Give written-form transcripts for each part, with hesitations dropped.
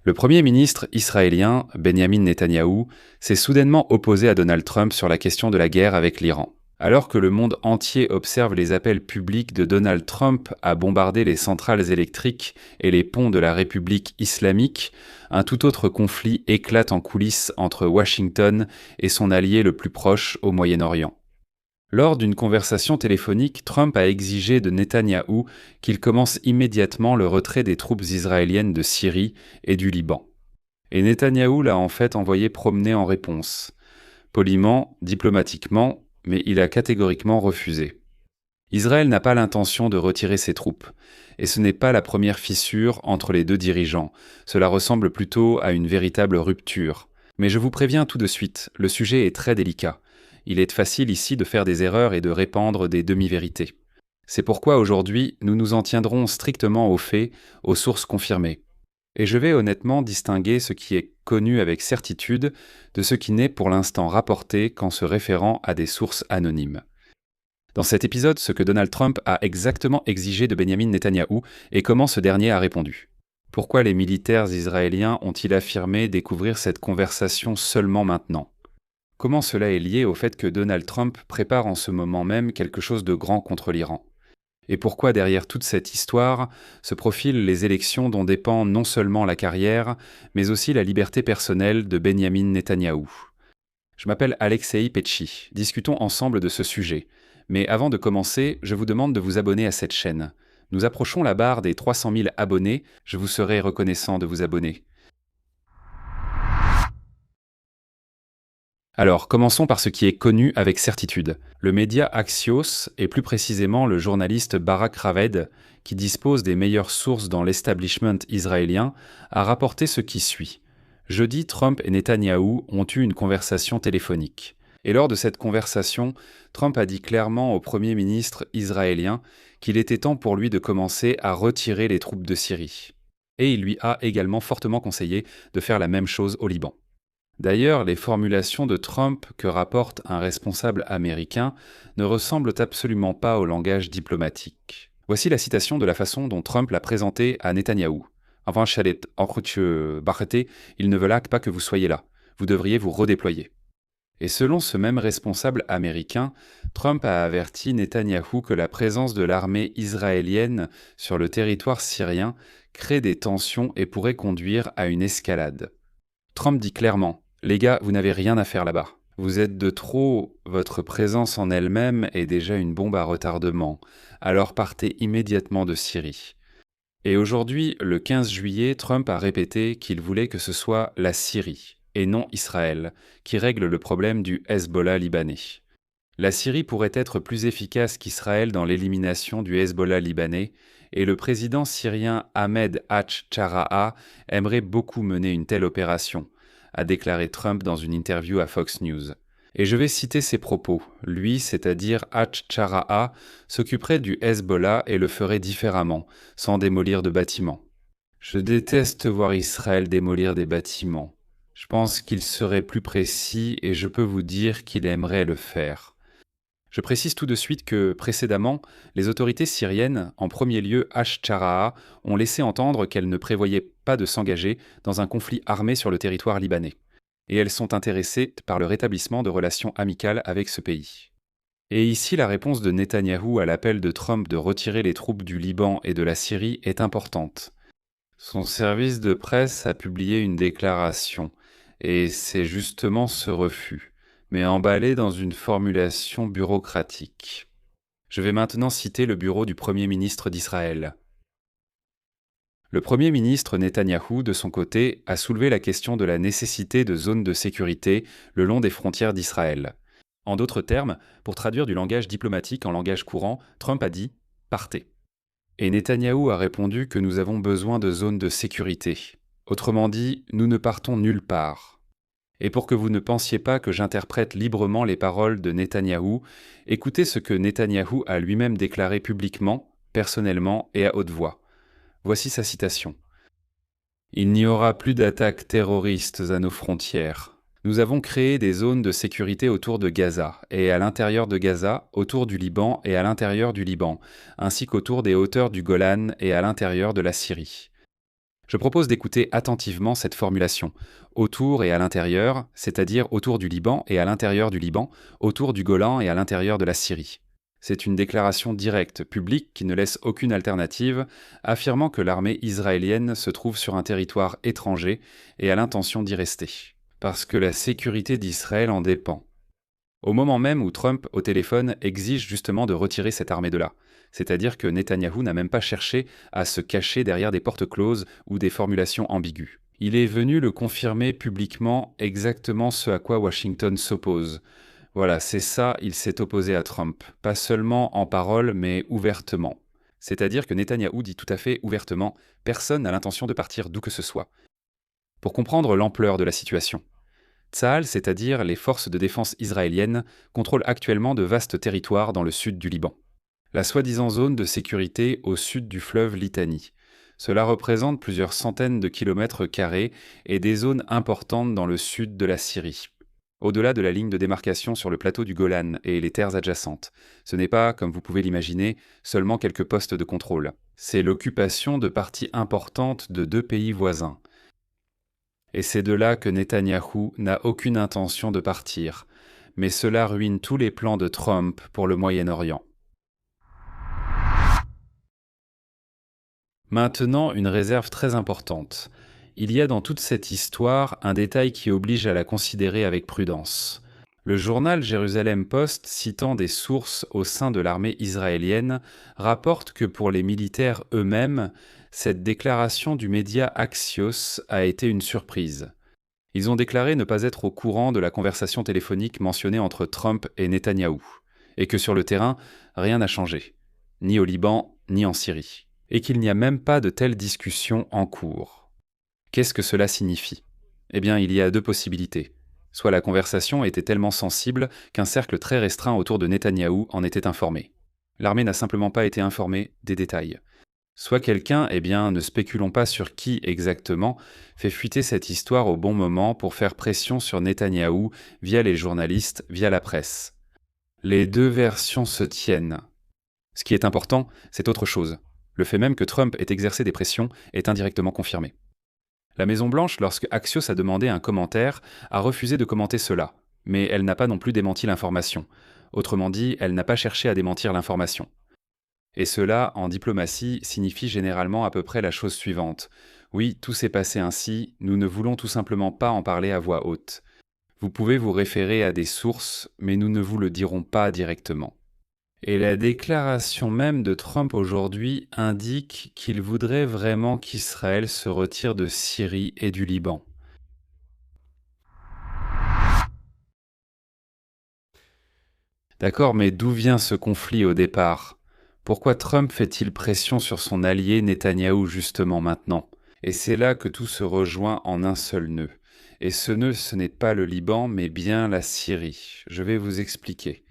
Le Premier ministre israélien, Benjamin Netanyahou, s'est soudainement opposé à Donald Trump sur la question de la guerre avec l'Iran. Alors que le monde entier observe les appels publics de Donald Trump à bombarder les centrales électriques et les ponts de la République islamique, un tout autre conflit éclate en coulisses entre Washington et son allié le plus proche au Moyen-Orient. Lors d'une conversation téléphonique, Trump a exigé de Netanyahou qu'il commence immédiatement le retrait des troupes israéliennes de Syrie et du Liban. Et Netanyahou l'a en fait envoyé promener en réponse. Poliment, diplomatiquement, mais il a catégoriquement refusé. Israël n'a pas l'intention de retirer ses troupes, et ce n'est pas la première fissure entre les deux dirigeants, cela ressemble plutôt à une véritable rupture. Mais je vous préviens tout de suite, le sujet est très délicat. Il est facile ici de faire des erreurs et de répandre des demi-vérités. C'est pourquoi aujourd'hui, nous nous en tiendrons strictement aux faits, aux sources confirmées. Et je vais honnêtement distinguer ce qui est connu avec certitude de ce qui n'est pour l'instant rapporté qu'en se référant à des sources anonymes. Dans cet épisode, ce que Donald Trump a exactement exigé de Benjamin Netanyahou et comment ce dernier a répondu. Pourquoi les militaires israéliens ont-ils affirmé découvrir cette conversation seulement maintenant ? Comment cela est lié au fait que Donald Trump prépare en ce moment même quelque chose de grand contre l'Iran ? Et pourquoi derrière toute cette histoire se profilent les élections dont dépend non seulement la carrière, mais aussi la liberté personnelle de Benjamin Netanyahou ? Je m'appelle Alexei Petchi, discutons ensemble de ce sujet. Mais avant de commencer, je vous demande de vous abonner à cette chaîne. Nous approchons la barre des 300 000 abonnés, je vous serai reconnaissant de vous abonner. Alors, commençons par ce qui est connu avec certitude. Le média Axios, et plus précisément le journaliste Barak Raved, qui dispose des meilleures sources dans l'establishment israélien, a rapporté ce qui suit. Jeudi, Trump et Netanyahou ont eu une conversation téléphonique. Et lors de cette conversation, Trump a dit clairement au Premier ministre israélien qu'il était temps pour lui de commencer à retirer les troupes de Syrie. Et il lui a également fortement conseillé de faire la même chose au Liban. D'ailleurs, les formulations de Trump que rapporte un responsable américain ne ressemblent absolument pas au langage diplomatique. Voici la citation de la façon dont Trump l'a présenté à Netanyahou. Avant Shalet, ils ne veulent pas que vous soyez là. Vous devriez vous redéployer. Et selon ce même responsable américain, Trump a averti Netanyahou que la présence de l'armée israélienne sur le territoire syrien crée des tensions et pourrait conduire à une escalade. Trump dit clairement: « Les gars, vous n'avez rien à faire là-bas. Vous êtes de trop, votre présence en elle-même est déjà une bombe à retardement, alors partez immédiatement de Syrie. » Et aujourd'hui, le 15 juillet, Trump a répété qu'il voulait que ce soit la Syrie, et non Israël, qui règle le problème du Hezbollah libanais. La Syrie pourrait être plus efficace qu'Israël dans l'élimination du Hezbollah libanais, et le président syrien Ahmed Al-Shara aimerait beaucoup mener une telle opération, a déclaré Trump dans une interview à Fox News. Et je vais citer ses propos. Lui, c'est-à-dire Al-Shara, s'occuperait du Hezbollah et le ferait différemment, sans démolir de bâtiments. Je déteste voir Israël démolir des bâtiments. Je pense qu'il serait plus précis et je peux vous dire qu'il aimerait le faire. Je précise tout de suite que, précédemment, les autorités syriennes, en premier lieu Al-Shara, ont laissé entendre qu'elles ne prévoyaient pas de s'engager dans un conflit armé sur le territoire libanais. Et elles sont intéressées par le rétablissement de relations amicales avec ce pays. Et ici, la réponse de Netanyahou à l'appel de Trump de retirer les troupes du Liban et de la Syrie est importante. Son service de presse a publié une déclaration, et c'est justement ce refus, mais emballé dans une formulation bureaucratique. Je vais maintenant citer le bureau du Premier ministre d'Israël. Le Premier ministre Netanyahou, de son côté, a soulevé la question de la nécessité de zones de sécurité le long des frontières d'Israël. En d'autres termes, pour traduire du langage diplomatique en langage courant, Trump a dit « partez ». Et Netanyahou a répondu que nous avons besoin de zones de sécurité. Autrement dit, nous ne partons nulle part. Et pour que vous ne pensiez pas que j'interprète librement les paroles de Netanyahou, écoutez ce que Netanyahou a lui-même déclaré publiquement, personnellement et à haute voix. Voici sa citation. « Il n'y aura plus d'attaques terroristes à nos frontières. Nous avons créé des zones de sécurité autour de Gaza, et à l'intérieur de Gaza, autour du Liban et à l'intérieur du Liban, ainsi qu'autour des hauteurs du Golan et à l'intérieur de la Syrie. Je propose d'écouter attentivement cette formulation. Autour et à l'intérieur, c'est-à-dire autour du Liban et à l'intérieur du Liban, autour du Golan et à l'intérieur de la Syrie. C'est une déclaration directe, publique, qui ne laisse aucune alternative, affirmant que l'armée israélienne se trouve sur un territoire étranger et a l'intention d'y rester. Parce que la sécurité d'Israël en dépend. Au moment même où Trump, au téléphone, exige justement de retirer cette armée de là. C'est-à-dire que Netanyahou n'a même pas cherché à se cacher derrière des portes closes ou des formulations ambiguës. Il est venu le confirmer publiquement exactement ce à quoi Washington s'oppose. Voilà, c'est ça, il s'est opposé à Trump, pas seulement en parole, mais ouvertement. C'est-à-dire que Netanyahou dit tout à fait ouvertement « personne n'a l'intention de partir d'où que ce soit ». Pour comprendre l'ampleur de la situation, Tsahal, c'est-à-dire les forces de défense israéliennes, contrôlent actuellement de vastes territoires dans le sud du Liban. La soi-disant zone de sécurité au sud du fleuve Litani. Cela représente plusieurs centaines de kilomètres carrés et des zones importantes dans le sud de la Syrie. Au-delà de la ligne de démarcation sur le plateau du Golan et les terres adjacentes. Ce n'est pas, comme vous pouvez l'imaginer, seulement quelques postes de contrôle. C'est l'occupation de parties importantes de 2 pays voisins. Et c'est de là que Netanyahou n'a aucune intention de partir. Mais cela ruine tous les plans de Trump pour le Moyen-Orient. Maintenant, une réserve très importante. Il y a dans toute cette histoire un détail qui oblige à la considérer avec prudence. Le journal Jérusalem Post, citant des sources au sein de l'armée israélienne, rapporte que pour les militaires eux-mêmes, cette déclaration du média Axios a été une surprise. Ils ont déclaré ne pas être au courant de la conversation téléphonique mentionnée entre Trump et Netanyahou, et que sur le terrain, rien n'a changé, ni au Liban, ni en Syrie, et qu'il n'y a même pas de telle discussion en cours. Qu'est-ce que cela signifie ? Eh bien, il y a 2 possibilités. Soit la conversation était tellement sensible qu'un cercle très restreint autour de Netanyahou en était informé. L'armée n'a simplement pas été informée des détails. Soit quelqu'un, ne spéculons pas sur qui exactement, fait fuiter cette histoire au bon moment pour faire pression sur Netanyahou via les journalistes, via la presse. Les 2 versions se tiennent. Ce qui est important, c'est autre chose. Le fait même que Trump ait exercé des pressions est indirectement confirmé. La Maison-Blanche, lorsque Axios a demandé un commentaire, a refusé de commenter cela, mais elle n'a pas non plus démenti l'information. Autrement dit, elle n'a pas cherché à démentir l'information. Et cela, en diplomatie, signifie généralement à peu près la chose suivante. Oui, tout s'est passé ainsi, nous ne voulons tout simplement pas en parler à voix haute. Vous pouvez vous référer à des sources, mais nous ne vous le dirons pas directement. Et la déclaration même de Trump aujourd'hui indique qu'il voudrait vraiment qu'Israël se retire de Syrie et du Liban. D'accord, mais d'où vient ce conflit au départ ? Pourquoi Trump fait-il pression sur son allié Netanyahou justement maintenant ? Et c'est là que tout se rejoint en un seul nœud. Et ce nœud, ce n'est pas le Liban, mais bien la Syrie. Je vais vous expliquer.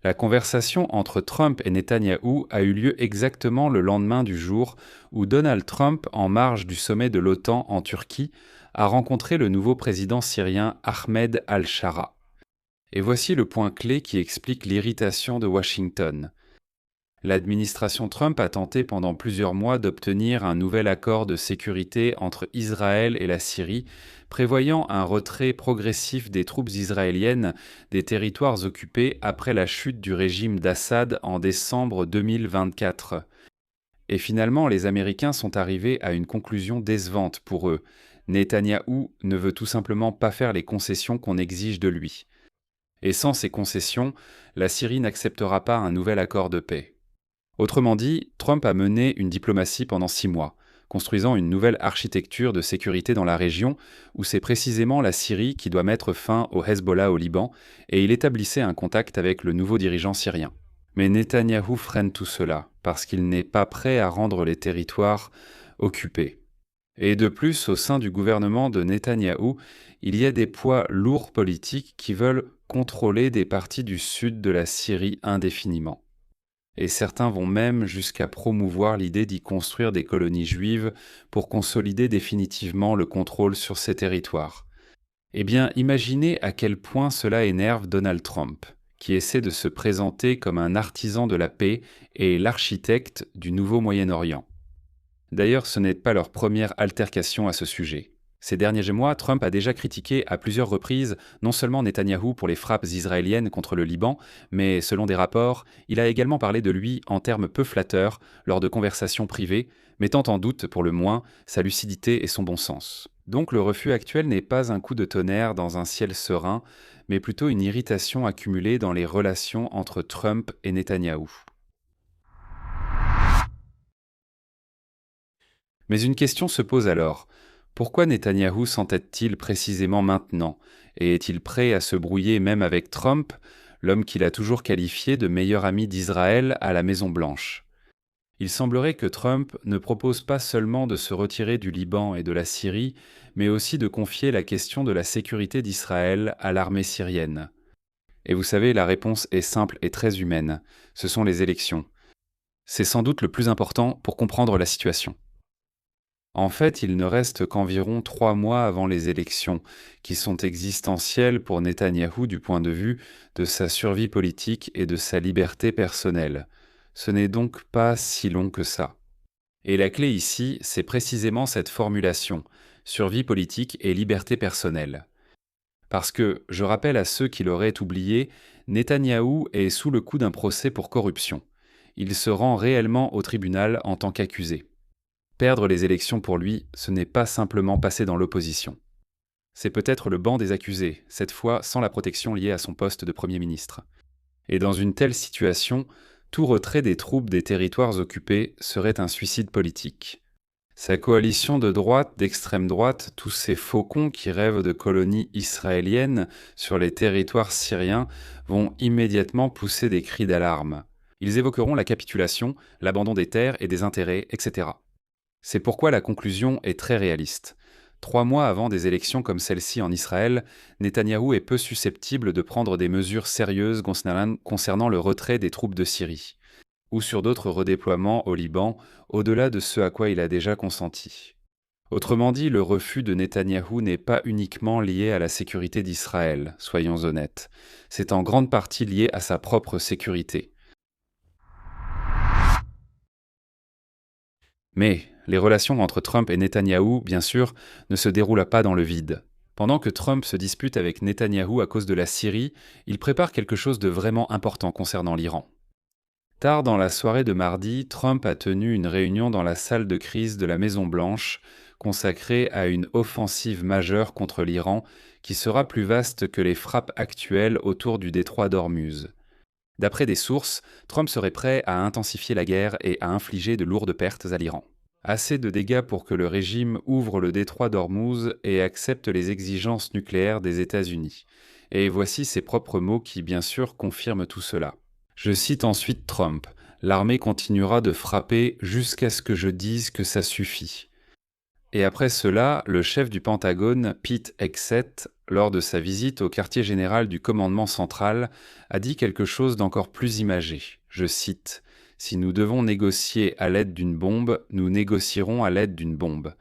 La conversation entre Trump et Netanyahou a eu lieu exactement le lendemain du jour où Donald Trump, en marge du sommet de l'OTAN en Turquie, a rencontré le nouveau président syrien Ahmed al-Shara. Et voici le point clé qui explique l'irritation de Washington. L'administration Trump a tenté pendant plusieurs mois d'obtenir un nouvel accord de sécurité entre Israël et la Syrie, prévoyant un retrait progressif des troupes israéliennes des territoires occupés après la chute du régime d'Assad en décembre 2024. Et finalement, les Américains sont arrivés à une conclusion décevante pour eux. Netanyahou ne veut tout simplement pas faire les concessions qu'on exige de lui. Et sans ces concessions, la Syrie n'acceptera pas un nouvel accord de paix. Autrement dit, Trump a mené une diplomatie pendant 6 mois, construisant une nouvelle architecture de sécurité dans la région, où c'est précisément la Syrie qui doit mettre fin au Hezbollah au Liban, et il établissait un contact avec le nouveau dirigeant syrien. Mais Netanyahou freine tout cela, parce qu'il n'est pas prêt à rendre les territoires occupés. Et de plus, au sein du gouvernement de Netanyahou, il y a des poids lourds politiques qui veulent contrôler des parties du sud de la Syrie indéfiniment. Et certains vont même jusqu'à promouvoir l'idée d'y construire des colonies juives pour consolider définitivement le contrôle sur ces territoires. Eh bien, imaginez à quel point cela énerve Donald Trump, qui essaie de se présenter comme un artisan de la paix et l'architecte du nouveau Moyen-Orient. D'ailleurs, ce n'est pas leur première altercation à ce sujet. Ces derniers mois, Trump a déjà critiqué à plusieurs reprises non seulement Netanyahou pour les frappes israéliennes contre le Liban, mais selon des rapports, il a également parlé de lui en termes peu flatteurs lors de conversations privées, mettant en doute pour le moins sa lucidité et son bon sens. Donc le refus actuel n'est pas un coup de tonnerre dans un ciel serein, mais plutôt une irritation accumulée dans les relations entre Trump et Netanyahou. Mais une question se pose alors. Pourquoi Netanyahou s'entête-t-il précisément maintenant? Et est-il prêt à se brouiller même avec Trump, l'homme qu'il a toujours qualifié de meilleur ami d'Israël à la Maison-Blanche? Il semblerait que Trump ne propose pas seulement de se retirer du Liban et de la Syrie, mais aussi de confier la question de la sécurité d'Israël à l'armée syrienne. Et vous savez, la réponse est simple et très humaine. Ce sont les élections. C'est sans doute le plus important pour comprendre la situation. En fait, il ne reste qu'environ 3 mois avant les élections, qui sont existentielles pour Netanyahou du point de vue de sa survie politique et de sa liberté personnelle. Ce n'est donc pas si long que ça. Et la clé ici, c'est précisément cette formulation, survie politique et liberté personnelle. Parce que, je rappelle à ceux qui l'auraient oublié, Netanyahou est sous le coup d'un procès pour corruption. Il se rend réellement au tribunal en tant qu'accusé. Perdre les élections pour lui, ce n'est pas simplement passer dans l'opposition. C'est peut-être le banc des accusés, cette fois sans la protection liée à son poste de Premier ministre. Et dans une telle situation, tout retrait des troupes des territoires occupés serait un suicide politique. Sa coalition de droite, d'extrême droite, tous ces faucons qui rêvent de colonies israéliennes sur les territoires syriens vont immédiatement pousser des cris d'alarme. Ils évoqueront la capitulation, l'abandon des terres et des intérêts, etc. C'est pourquoi la conclusion est très réaliste. 3 mois avant des élections comme celle-ci en Israël, Netanyahou est peu susceptible de prendre des mesures sérieuses concernant le retrait des troupes de Syrie, ou sur d'autres redéploiements au Liban, au-delà de ce à quoi il a déjà consenti. Autrement dit, le refus de Netanyahou n'est pas uniquement lié à la sécurité d'Israël, soyons honnêtes. C'est en grande partie lié à sa propre sécurité. Mais les relations entre Trump et Netanyahou, bien sûr, ne se déroulent pas dans le vide. Pendant que Trump se dispute avec Netanyahou à cause de la Syrie, il prépare quelque chose de vraiment important concernant l'Iran. Tard dans la soirée de mardi, Trump a tenu une réunion dans la salle de crise de la Maison-Blanche, consacrée à une offensive majeure contre l'Iran qui sera plus vaste que les frappes actuelles autour du détroit d'Ormuz. D'après des sources, Trump serait prêt à intensifier la guerre et à infliger de lourdes pertes à l'Iran. Assez de dégâts pour que le régime ouvre le détroit d'Ormuz et accepte les exigences nucléaires des États-Unis. Et voici ses propres mots qui, bien sûr, confirment tout cela. Je cite ensuite Trump. « L'armée continuera de frapper jusqu'à ce que je dise que ça suffit. » Et après cela, le chef du Pentagone, Pete Hegseth, lors de sa visite au quartier général du commandement central, a dit quelque chose d'encore plus imagé. Je cite « Si nous devons négocier à l'aide d'une bombe, nous négocierons à l'aide d'une bombe. »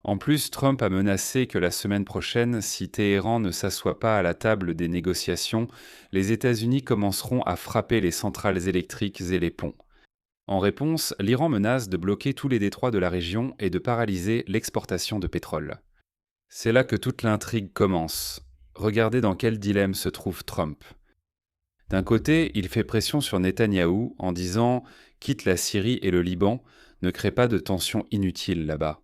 En plus, Trump a menacé que la semaine prochaine, si Téhéran ne s'assoit pas à la table des négociations, les États-Unis commenceront à frapper les centrales électriques et les ponts. En réponse, l'Iran menace de bloquer tous les détroits de la région et de paralyser l'exportation de pétrole. C'est là que toute l'intrigue commence. Regardez dans quel dilemme se trouve Trump. D'un côté, il fait pression sur Netanyahou en disant « quitte la Syrie et le Liban, ne crée pas de tensions inutiles là-bas ».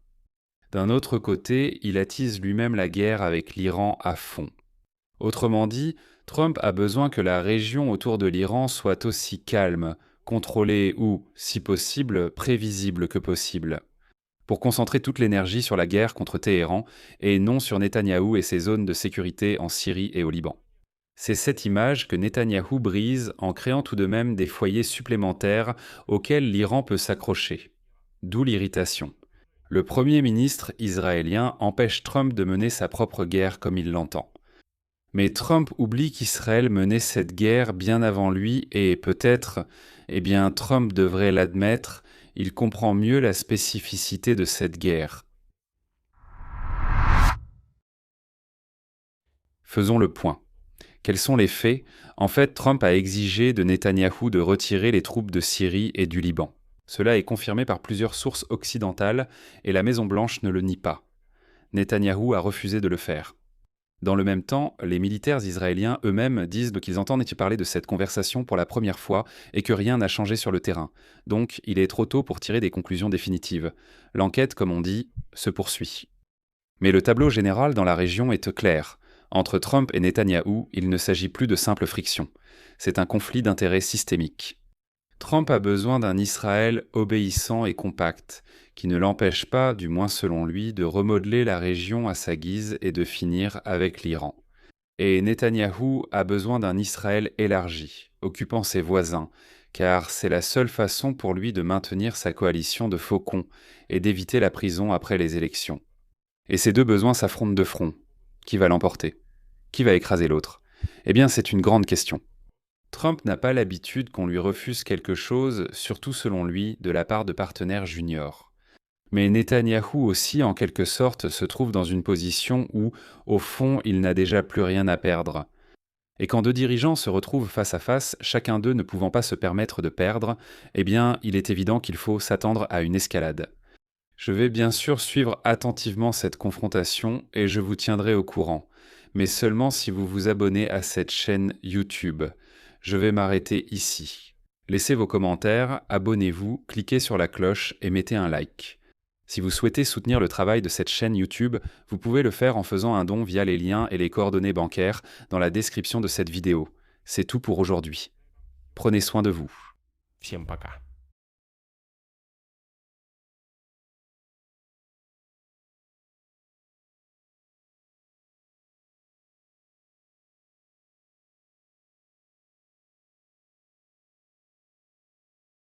D'un autre côté, il attise lui-même la guerre avec l'Iran à fond. Autrement dit, Trump a besoin que la région autour de l'Iran soit aussi calme, contrôlée ou, si possible, prévisible que possible, pour concentrer toute l'énergie sur la guerre contre Téhéran et non sur Netanyahou et ses zones de sécurité en Syrie et au Liban. C'est cette image que Netanyahou brise en créant tout de même des foyers supplémentaires auxquels l'Iran peut s'accrocher. D'où l'irritation. Le Premier ministre israélien empêche Trump de mener sa propre guerre comme il l'entend. Mais Trump oublie qu'Israël menait cette guerre bien avant lui et peut-être, Trump devrait l'admettre, il comprend mieux la spécificité de cette guerre. Faisons le point. Quels sont les faits? En fait, Trump a exigé de Netanyahou de retirer les troupes de Syrie et du Liban. Cela est confirmé par plusieurs sources occidentales et la Maison-Blanche ne le nie pas. Netanyahou a refusé de le faire. Dans le même temps, les militaires israéliens eux-mêmes disent qu'ils entendent parler de cette conversation pour la première fois et que rien n'a changé sur le terrain. Donc, il est trop tôt pour tirer des conclusions définitives. L'enquête, comme on dit, se poursuit. Mais le tableau général dans la région est clair. Entre Trump et Netanyahou, il ne s'agit plus de simple friction. C'est un conflit d'intérêts systémique. Trump a besoin d'un Israël obéissant et compact, qui ne l'empêche pas, du moins selon lui, de remodeler la région à sa guise et de finir avec l'Iran. Et Netanyahou a besoin d'un Israël élargi, occupant ses voisins, car c'est la seule façon pour lui de maintenir sa coalition de faucons et d'éviter la prison après les élections. Et ces deux besoins s'affrontent de front. Qui va l'emporter? Qui va écraser l'autre? Eh bien, c'est une grande question. Trump n'a pas l'habitude qu'on lui refuse quelque chose, surtout selon lui, de la part de partenaires juniors. Mais Netanyahou aussi, en quelque sorte, se trouve dans une position où, au fond, il n'a déjà plus rien à perdre. Et quand deux dirigeants se retrouvent face à face, chacun d'eux ne pouvant pas se permettre de perdre, eh bien, il est évident qu'il faut s'attendre à une escalade. Je vais bien sûr suivre attentivement cette confrontation et je vous tiendrai au courant, mais seulement si vous vous abonnez à cette chaîne YouTube. Je vais m'arrêter ici. Laissez vos commentaires, abonnez-vous, cliquez sur la cloche et mettez un like. Si vous souhaitez soutenir le travail de cette chaîne YouTube, vous pouvez le faire en faisant un don via les liens et les coordonnées bancaires dans la description de cette vidéo. C'est tout pour aujourd'hui. Prenez soin de vous. Всем пока.